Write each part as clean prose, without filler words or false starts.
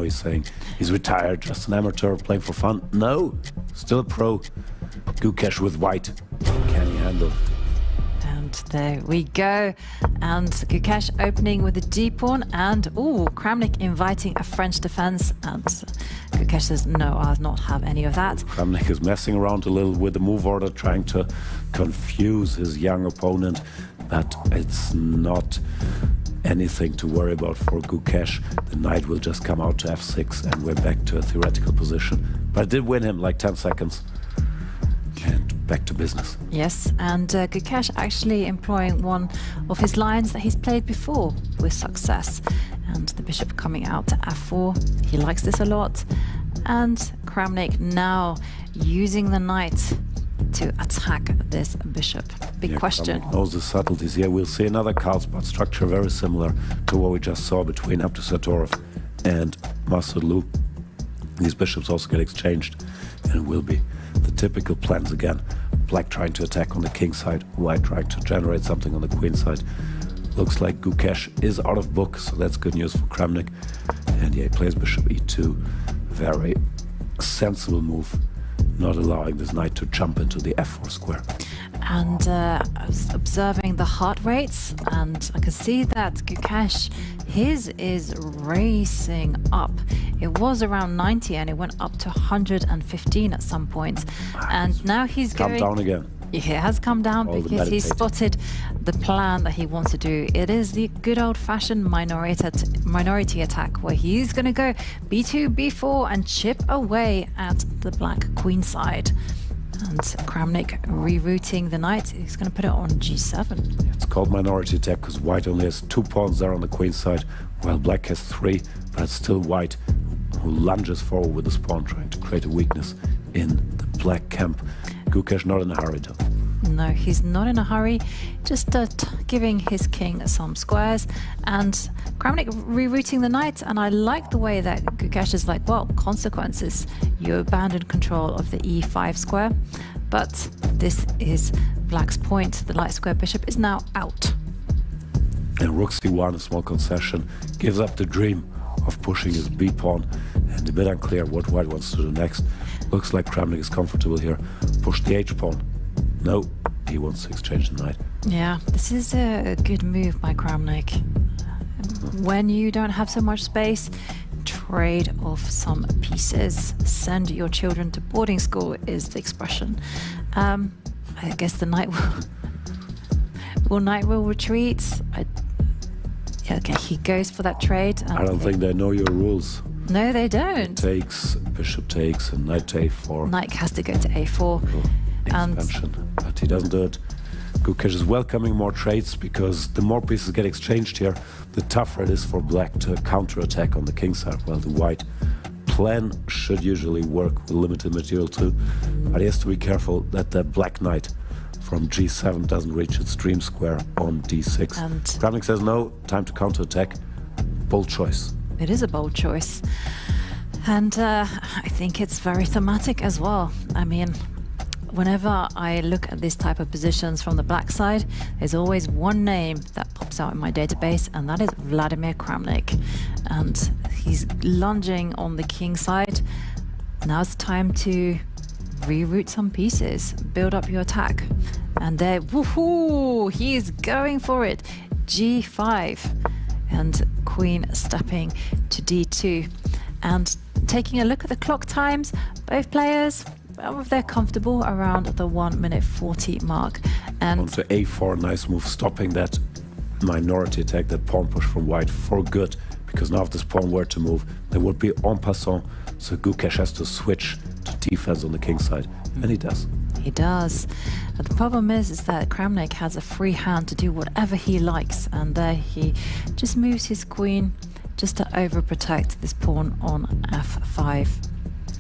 he's saying he's retired, just an amateur playing for fun. No, still a pro. Gukesh with white. Can he handle? And there we go. And Gukesh opening with a d-pawn, and Kramnik inviting a French defense, and Gukesh says, no, I'll not have any of that. Kramnik is messing around a little with the move order, trying to confuse his young opponent, but it's not anything to worry about for Gukesh. The knight will just come out to f6 and we're back to a theoretical position. But it did win him like 10 seconds. And back to business. Yes, and Gukesh actually employing one of his lines that he's played before with success. And the bishop coming out to f4. He likes this a lot. And Kramnik now using the knight to attack this bishop. Big question. Kramnik knows the subtleties here. We'll see another Carlsbad structure very similar to what we just saw between Abdusatorov and Masadlu. These bishops also get exchanged, and it will be the typical plans again. Black trying to attack on the king side, white trying to generate something on the queen side. Looks like Gukesh is out of book, so that's good news for Kramnik. And yeah, he plays bishop e2. Very sensible move, not allowing this knight to jump into the f4 square. And I was observing the heart rates, and I can see that Gukesh, his is racing up. It was around 90 and it went up to 115 at some point. And now he's come down again. He has come down because he spotted the plan that he wants to do. It is the good old-fashioned minority attack, where he's going to go b2, b4 and chip away at the black queen side. And Kramnik rerouting the knight. He's going to put it on g7. It's called minority attack because white only has 2 pawns there on the queen side, while black has 3, but it's still white who lunges forward with his pawn, trying to create a weakness in the black camp. Gukesh not in a hurry though. No, he's not in a hurry, just giving his king some squares, and Kramnik rerouting the knight. And I like the way that Gukesh is like, well, consequences, you abandoned control of the e5 square, but this is black's point. The light square bishop is now out. And rook c1, a small concession, gives up the dream of pushing his b pawn, and a bit unclear what white wants to do next. Looks like Kramnik is comfortable here. Push the h pawn. No, he wants to exchange the knight. Yeah, this is a good move by Kramnik. When you don't have so much space, trade off some pieces. Send your children to boarding school is the expression. I guess the knight will retreat. Okay, he goes for that trade. I don't think they know your rules. No, they don't. Takes, bishop takes, and knight to a4. Knight has to go to a4. Expansion, but he doesn't do it. Gukesh is welcoming more trades, because the more pieces get exchanged here, the tougher it is for black to counterattack on the king side. Well, the white plan should usually work with limited material too, but he has to be careful that the black knight from g7 doesn't reach its dream square on d6. And Kramnik says no, time to counterattack. Bold choice. It is a bold choice, and I think it's very thematic as well. I mean, whenever I look at this type of positions from the black side, there's always one name that pops out in my database, and that is Vladimir Kramnik. And he's lunging on the king side. Now's the time to reroute some pieces, build up your attack. And there, woohoo, he's going for it. g5, and queen stepping to d2. And taking a look at the clock times, both players, well, they're comfortable around the 1:40 mark. And on to a4, nice move, stopping that minority attack, that pawn push from white for good, because now if this pawn were to move, there would be en passant, so Gukesh has to switch to defense on the king side, and he does. He does. But the problem is that Kramnik has a free hand to do whatever he likes, and there he just moves his queen just to overprotect this pawn on f5.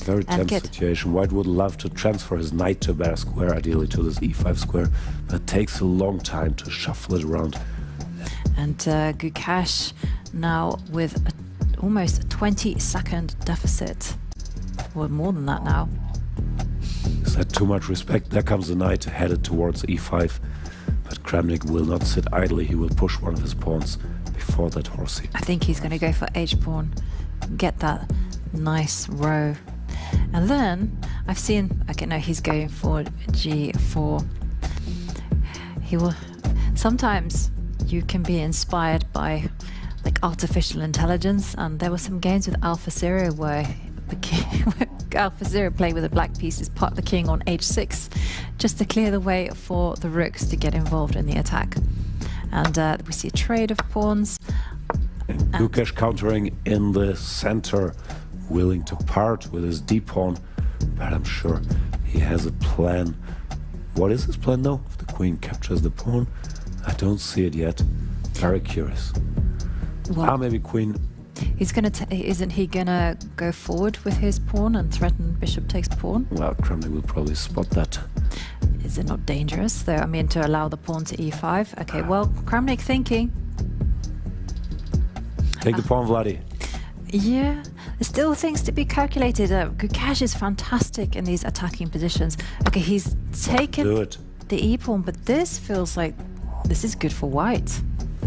Very tense situation. White would love to transfer his knight to a better square, ideally to this e5 square, but it takes a long time to shuffle it around. And Gukesh now with almost a 20-second deficit, or more than that now. Is that too much respect? There comes the knight headed towards e5, but Kramnik will not sit idly. He will push one of his pawns before that horsey. I think he's going to go for h-pawn. get that nice row. And then I've seen, okay, no, he's going for G4. He will, sometimes you can be inspired by like artificial intelligence, and there were some games with Alpha Zero where the king, Alpha Zero played with a black piece as part of the king on h6, just to clear the way for the rooks to get involved in the attack. And we see a trade of pawns. Gukesh countering in the center, willing to part with his d-pawn, but I'm sure he has a plan. What is his plan though? If the queen captures the pawn, I don't see it yet. Very curious. Well, maybe queen. He's gonna. Isn't he gonna go forward with his pawn and threaten bishop takes pawn? Well, Kramnik will probably spot that. Is it not dangerous though? I mean, to allow the pawn to e5. Okay, well, Kramnik thinking. Take the pawn, Vladi. Yeah, there's still things to be calculated. Gukesh is fantastic in these attacking positions. Okay, he's taken the e-pawn, but this feels like this is good for white.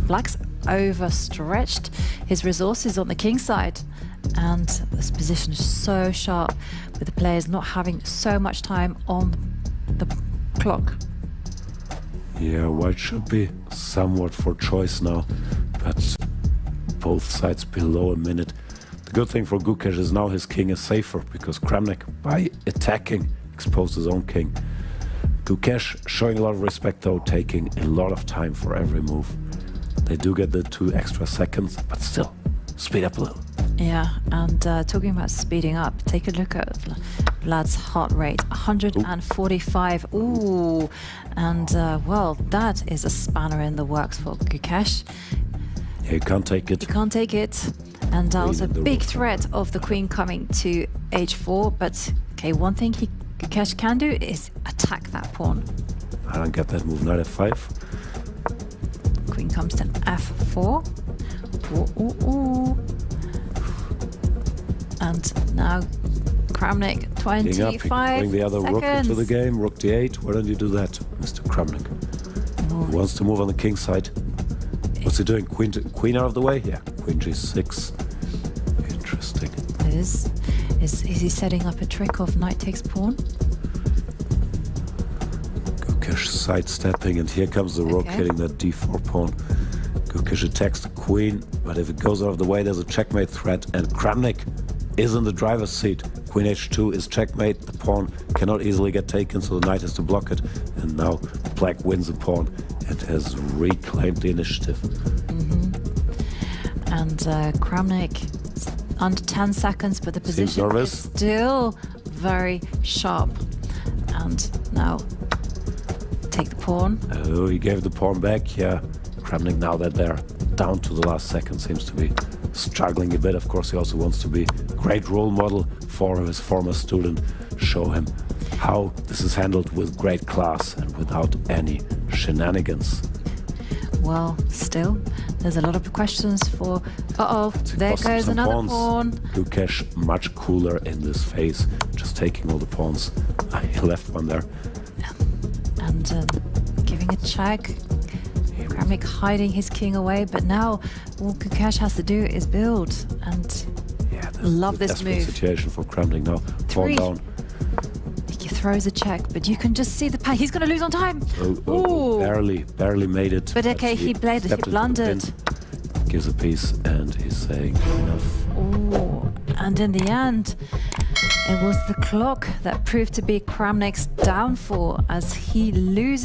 Black's overstretched his resources on the king side, and this position is so sharp with the players not having so much time on the clock. Yeah, white should be somewhat for choice now, but both sides below a minute. The good thing for Gukesh is now his king is safer, because Kramnik, by attacking, exposed his own king. Gukesh showing a lot of respect though, taking a lot of time for every move. They do get the 2 extra seconds, but still, speed up a little. Yeah, and talking about speeding up, take a look at Vlad's heart rate, 145. Ooh, and well, that is a spanner in the works for Gukesh. Yeah, you can't take it. You can't take it. And also big threat of the queen coming to h4, but okay, one thing Gukesh can do is attack that pawn. I don't get that move, knight f5. Queen comes to f4. Ooh, ooh, ooh. And now Kramnik, 25 bring the other seconds. rook into the game, rook d8. Why don't you do that, Mr. Kramnik? He wants to move on the king side. What's he doing? Queen out of the way? Yeah, queen g6. Interesting. Is he setting up a trick of knight takes pawn? Gukesh sidestepping, and here comes the rook hitting that d4 pawn. Gukesh attacks the queen, but if it goes out of the way, there's a checkmate threat, and Kramnik is in the driver's seat. Queen h2 is checkmate. The pawn cannot easily get taken, so the knight has to block it. And now black wins the pawn and has reclaimed the initiative. And Kramnik under 10 seconds, but the position is still very sharp. And now take the pawn. Oh, he gave the pawn back. Yeah, Kramnik, now that they're down to the last second, seems to be struggling a bit. Of course, he also wants to be a great role model for his former student, show him how this is handled with great class and without any shenanigans. Well, still, there's a lot of questions for... there goes another pawn. Gukesh much cooler in this phase, just taking all the pawns. He left one there. And giving a check. Kramnik hiding his king away, but now all Gukesh has to do is build, and love this move. Situation for Kramnik now. Pawn down. He throws a check, but you can just see the pack. He's going to lose on time. Barely made it. But okay, he blundered. Gives a piece, and he's saying enough. Oh, and in the end, it was the clock that proved to be Kramnik's downfall as he loses.